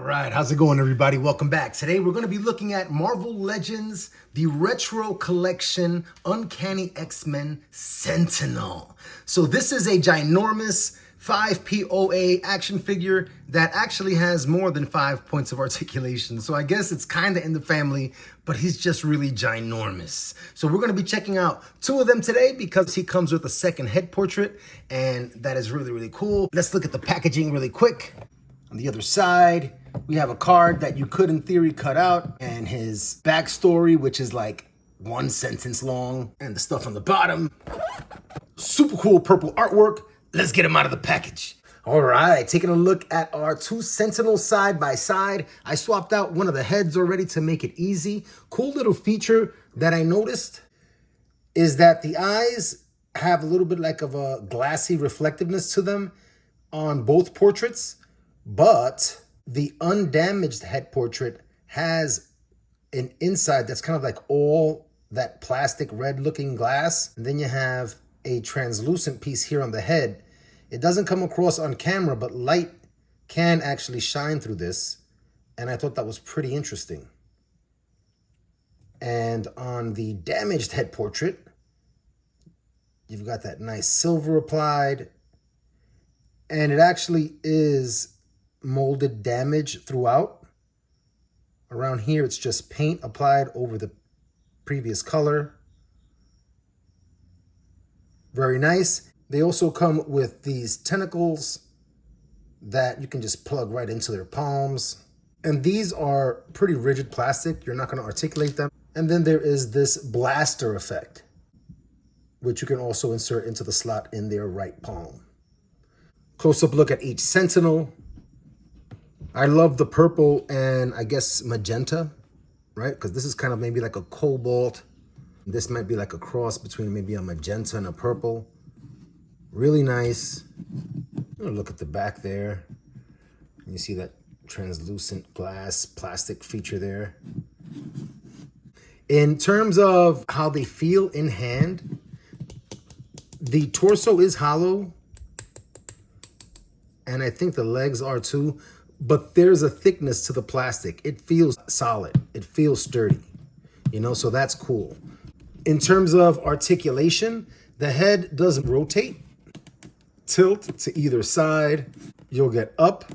right, how's it going, everybody? Welcome back. Today we're going to be looking at Marvel Legends, the Retro Collection Uncanny X-Men Sentinel. So this is a ginormous 5 POA action figure that actually has more than 5 points of articulation. So I guess it's kind of in the family, but he's just really ginormous. So we're going to be checking out 2 of them today because he comes with a second head portrait, and that is really, really cool. Let's look at the packaging really quick. On the other side, we have a card that you could, in theory, cut out, and his backstory, which is like 1 sentence long, and the stuff on the bottom. Super cool purple artwork. Let's get him out of the package. All right, taking a look at our 2 Sentinels side by side. I swapped out one of the heads already to make it easy. Cool little feature that I noticed is that the eyes have a little bit like of a glassy reflectiveness to them on both portraits. But the undamaged head portrait has an inside that's kind of like all that plastic red looking glass. And then you have a translucent piece here on the head. It doesn't come across on camera, but light can actually shine through this. And I thought that was pretty interesting. And on the damaged head portrait, you've got that nice silver applied. And it actually is molded damage throughout. Around here, it's just paint applied over the previous color. Very nice. They also come with these tentacles that you can just plug right into their palms. And these are pretty rigid plastic. You're not going to articulate them. And then there is this blaster effect, which you can also insert into the slot in their right palm. Close-up look at each Sentinel. I love the purple and I guess magenta, right? Because this is kind of maybe like a cobalt. This might be like a cross between maybe a magenta and a purple. Really nice. Look at the back there. You see that translucent glass plastic feature there. In terms of how they feel in hand, the torso is hollow. And I think the legs are too. But there's a thickness to the plastic. It feels solid. It feels sturdy, so that's cool. In terms of articulation, the head doesn't rotate, tilt to either side. You'll get up,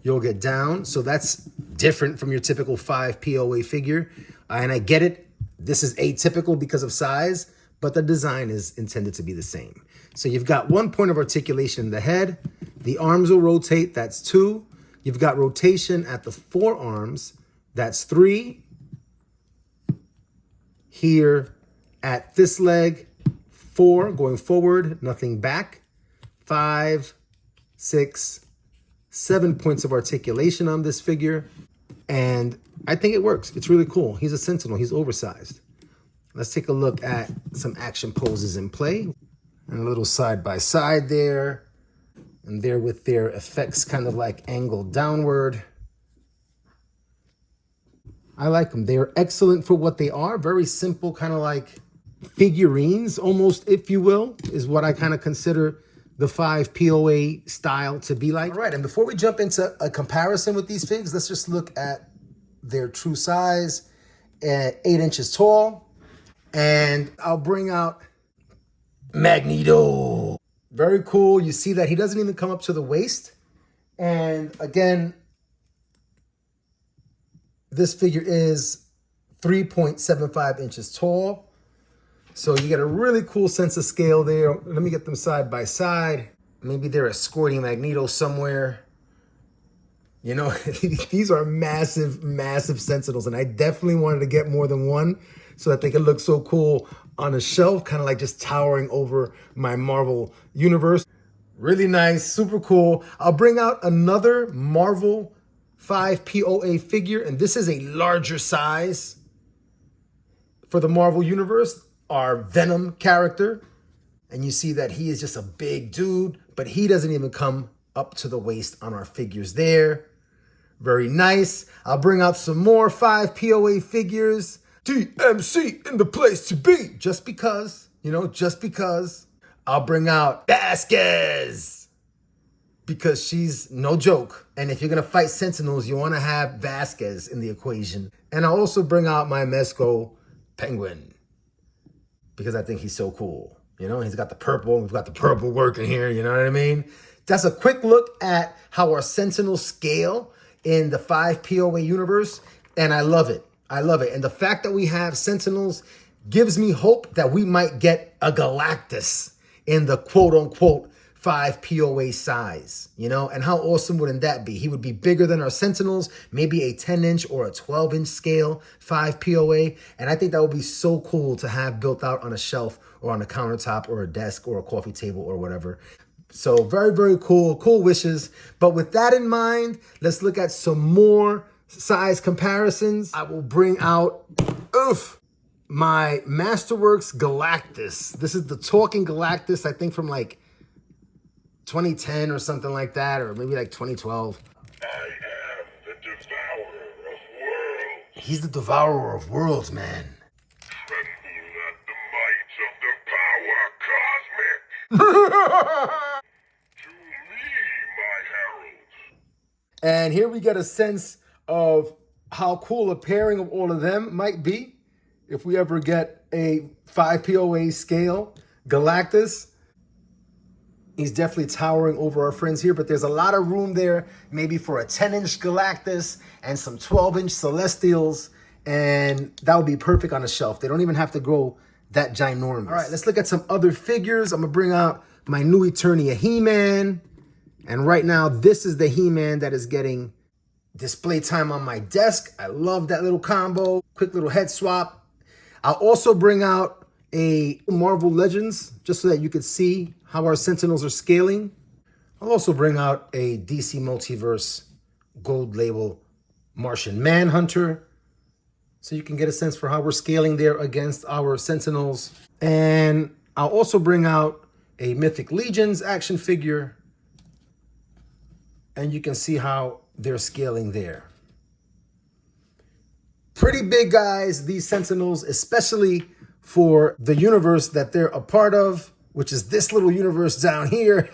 you'll get down. So that's different from your typical 5 POA figure. And I get it. This is atypical because of size, but the design is intended to be the same. So you've got 1 point of articulation in the head. The arms will rotate. That's 2. You've got rotation at the forearms. That's 3. Here at this leg, 4 going forward, nothing back. 5, 6, 7 points of articulation on this figure. And I think it works. It's really cool. He's a Sentinel. He's oversized. Let's take a look at some action poses in play. And a little side by side there. And there with their effects kind of like angled downward. I like them. They are excellent for what they are. Very simple, kind of like figurines, almost, if you will, is what I kind of consider the 5 POA style to be like. All right, and before we jump into a comparison with these figs, let's just look at their true size at 8 inches tall. And I'll bring out Magneto. Very cool. You see that he doesn't even come up to the waist. And again, this figure is 3.75 inches tall. So you get a really cool sense of scale there. Let me get them side by side. Maybe they're escorting Magneto somewhere. These are massive, massive Sentinels. And I definitely wanted to get more than one so that they could look so cool on a shelf, kind of like just towering over my Marvel universe. Really nice, super cool. I'll bring out another Marvel 5 POA figure, and this is a larger size for the Marvel universe, our Venom character. And you see that he is just a big dude, but he doesn't even come up to the waist on our figures there. Very nice. I'll bring out some more 5 POA figures. DMC in the place to be. Just because, just because. I'll bring out Vasquez. because she's no joke. And if you're going to fight Sentinels, you want to have Vasquez in the equation. And I also bring out my Mezco Penguin because I think he's so cool. You know, he's got the purple. We've got the purple working here. You know what I mean? That's a quick look at how our Sentinels scale in the 5 POA universe. And I love it. I love it. And the fact that we have Sentinels gives me hope that we might get a Galactus in the quote unquote 5 POA size, you know? And how awesome wouldn't that be? He would be bigger than our Sentinels, maybe a 10-inch or a 12-inch scale 5 POA. And I think that would be so cool to have built out on a shelf or on a countertop or a desk or a coffee table or whatever. So very, very cool, cool wishes. But with that in mind, let's look at some more size comparisons. I will bring out, my Masterworks Galactus. This is the talking Galactus, I think from like 2010 or something like that, or maybe like 2012. I am the devourer of worlds. He's the devourer of worlds, man. Tremble at the might of the power cosmic. To me, my heralds. And here we get a sense of how cool a pairing of all of them might be if we ever get a 5 POA scale Galactus. He's definitely towering over our friends here, but there's a lot of room there, maybe for a 10-inch Galactus and some 12-inch Celestials, and that would be perfect on a shelf. They don't even have to grow that ginormous. All right, let's look at some other figures. I'm gonna bring out my new Eternia He-Man, and right now, this is the He-Man that is getting display time on my desk. I love that little combo. Quick little head swap. I'll also bring out a Marvel Legends just so that you can see how our Sentinels are scaling. I'll also bring out a DC Multiverse gold label Martian Manhunter so you can get a sense for how we're scaling there against our Sentinels. And I'll also bring out a Mythic Legions action figure, and you can see how they're scaling there. Pretty big guys, these Sentinels, especially for the universe that they're a part of, which is this little universe down here.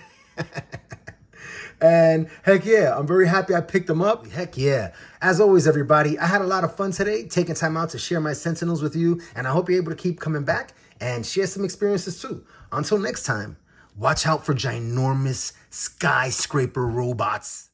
And heck yeah, I'm very happy I picked them up. Heck yeah. As always, everybody, I had a lot of fun today taking time out to share my Sentinels with you, and I hope you're able to keep coming back and share some experiences too. Until next time, watch out for ginormous skyscraper robots.